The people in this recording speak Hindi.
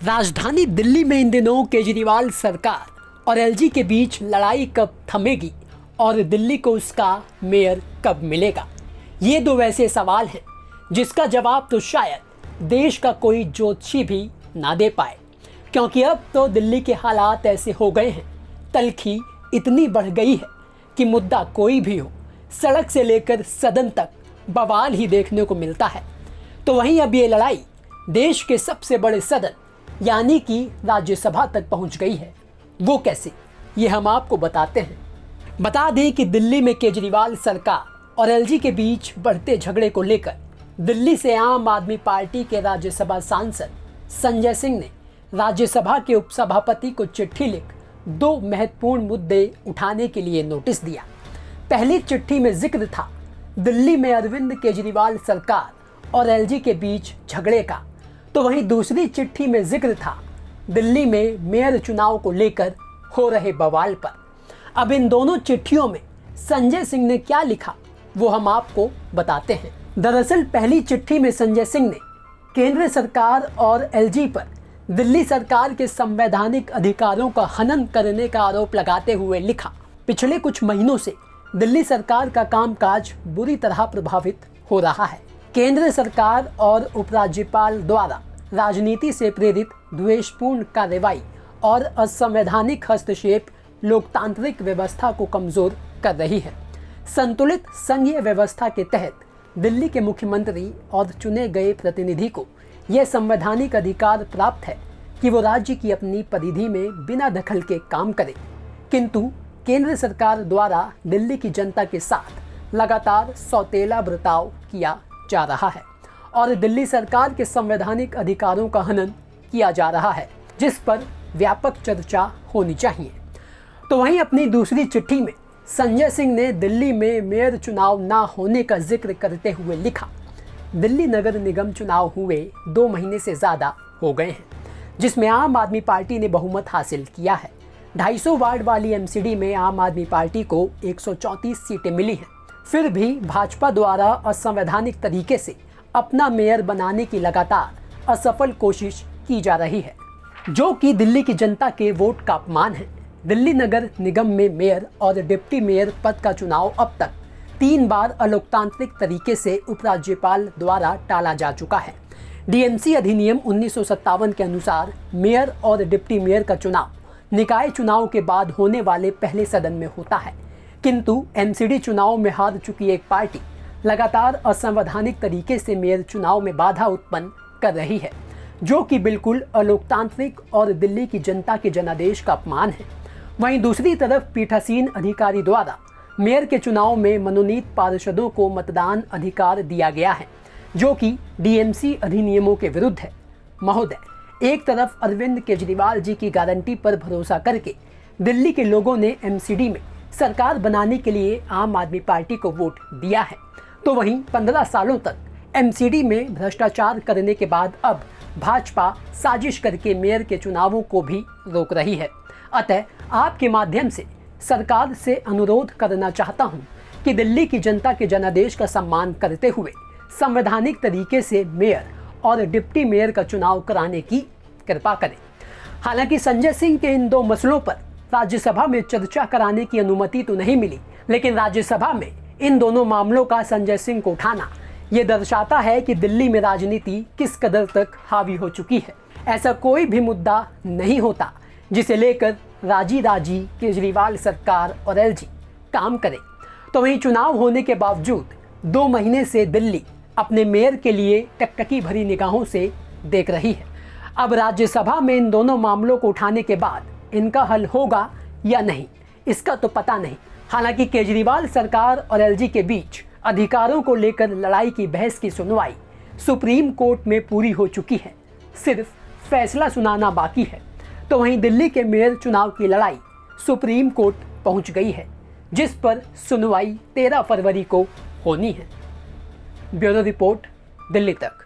राजधानी दिल्ली में इन दिनों केजरीवाल सरकार और एलजी के बीच लड़ाई कब थमेगी और दिल्ली को उसका मेयर कब मिलेगा। ये दो वैसे सवाल हैं जिसका जवाब तो शायद देश का कोई ज्योतिषी भी ना दे पाए, क्योंकि अब तो दिल्ली के हालात ऐसे हो गए हैं, तल्खी इतनी बढ़ गई है कि मुद्दा कोई भी हो, सड़क से लेकर सदन तक बवाल ही देखने को मिलता है। तो वहीं अब ये लड़ाई देश के सबसे बड़े सदन यानी कि राज्यसभा तक पहुंच गई है। वो कैसे, ये हम आपको बताते हैं। बता दें कि दिल्ली में केजरीवाल सरकार और एलजी के बीच बढ़ते झगड़े को लेकर दिल्ली से आम आदमी पार्टी के राज्यसभा सांसद संजय सिंह ने राज्यसभा के उपसभापति को चिट्ठी लिख दो महत्वपूर्ण मुद्दे उठाने के लिए नोटिस दिया। पहली चिट्ठी में जिक्र था दिल्ली में अरविंद केजरीवाल सरकार और एलजी के बीच झगड़े का, तो वहीं दूसरी चिट्ठी में जिक्र था दिल्ली में मेयर चुनाव को लेकर हो रहे बवाल पर। अब इन दोनों चिट्ठियों में संजय सिंह ने क्या लिखा वो हम आपको बताते हैं। दरअसल पहली चिट्ठी में संजय सिंह ने केंद्र सरकार और एलजी पर दिल्ली सरकार के संवैधानिक अधिकारों का हनन करने का आरोप लगाते हुए लिखा, पिछले कुछ महीनों से दिल्ली सरकार का कामकाज बुरी तरह प्रभावित हो रहा है। केंद्र सरकार और उपराज्यपाल द्वारा राजनीति से प्रेरित द्वेषपूर्ण कार्रवाई और असंवैधानिक हस्तक्षेप लोकतांत्रिक व्यवस्था को कमजोर कर रही है। संतुलित संघीय व्यवस्था के तहत दिल्ली के मुख्यमंत्री और चुने गए प्रतिनिधि को यह संवैधानिक अधिकार प्राप्त है कि वो राज्य की अपनी परिधि में बिना दखल के काम करे, किंतु केंद्र सरकार द्वारा दिल्ली की जनता के साथ लगातार सौतेला बर्ताव किया जा रहा है और दिल्ली सरकार के संवैधानिक अधिकारों का हनन किया जा रहा है, जिस पर व्यापक चर्चा होनी चाहिए। तो वहीं अपनी दूसरी चिट्ठी में संजय सिंह ने दिल्ली में मेयर चुनाव ना होने का जिक्र करते हुए लिखा, दिल्ली नगर निगम चुनाव हुए 2 महीने से ज़्यादा हो गए हैं, जिसमें आम आदमी पार्टी ने बहुमत हासिल किया है। 250 वार्ड वाली एमसीडी में आम आदमी पार्टी को 134 सीटें मिली हैं। फिर भी भाजपा द्वारा असंवैधानिक तरीके से अपना मेयर बनाने की लगातार असफल कोशिश की जा रही है, जो कि दिल्ली की जनता के वोट का अपमान है। दिल्ली नगर निगम में मेयर और डिप्टी मेयर पद का चुनाव अब तक 3 बार अलोकतांत्रिक तरीके से उपराज्यपाल द्वारा टाला जा चुका है। डीएमसी अधिनियम 1957 के अनुसार मेयर और डिप्टी मेयर का चुनाव निकाय चुनाव के बाद होने वाले पहले सदन में होता है, किंतु एमसीडी चुनाव में हार चुकी एक पार्टी लगातार असंवैधानिक तरीके से मेयर चुनाव में बाधा उत्पन्न कर रही है, जो कि बिल्कुल अलोकतांत्रिक और दिल्ली की जनता के जनादेश का अपमान है। वहीं दूसरी तरफ पीठासीन अधिकारी द्वारा मेयर के चुनाव में मनोनीत पार्षदों को मतदान अधिकार दिया गया है, जो कि डीएमसी अधिनियमों के विरुद्ध है। महोदय, एक तरफ अरविंद केजरीवाल जी की गारंटी पर भरोसा करके दिल्ली के लोगों ने एमसीडी में सरकार बनाने के लिए आम आदमी पार्टी को वोट दिया है, तो वहीं 15 सालों तक एमसीडी में भ्रष्टाचार करने के बाद अब भाजपा साजिश करके मेयर के चुनावों को भी रोक रही है। अतः आपके माध्यम से सरकार से अनुरोध करना चाहता हूं कि दिल्ली की जनता के जनादेश का सम्मान करते हुए संवैधानिक तरीके से मेयर और डिप्टी मेयर का चुनाव कराने की कृपा करें। हालांकि संजय सिंह के इन 2 मसलों पर राज्यसभा में चर्चा कराने की अनुमति तो नहीं मिली, लेकिन राज्यसभा में इन दोनों मामलों का संजय सिंह को उठाना ये दर्शाता है कि दिल्ली में राजनीति किस कदर तक हावी हो चुकी है। ऐसा कोई भी मुद्दा नहीं होता जिसे लेकर राजी केजरीवाल सरकार और एलजी काम करे। तो वहीं चुनाव होने के बावजूद 2 महीने से दिल्ली अपने मेयर के लिए टकटकी भरी निगाहों से देख रही है। अब राज्यसभा में इन दोनों मामलों को उठाने के बाद इनका हल होगा या नहीं, इसका तो पता नहीं। हालांकि केजरीवाल सरकार और एलजी के बीच अधिकारों को लेकर लड़ाई की बहस की सुनवाई सुप्रीम कोर्ट में पूरी हो चुकी है, सिर्फ फैसला सुनाना बाकी है। तो वहीं दिल्ली के मेयर चुनाव की लड़ाई सुप्रीम कोर्ट पहुंच गई है, जिस पर सुनवाई 13 फरवरी को होनी है। ब्यूरो रिपोर्ट, दिल्ली तक।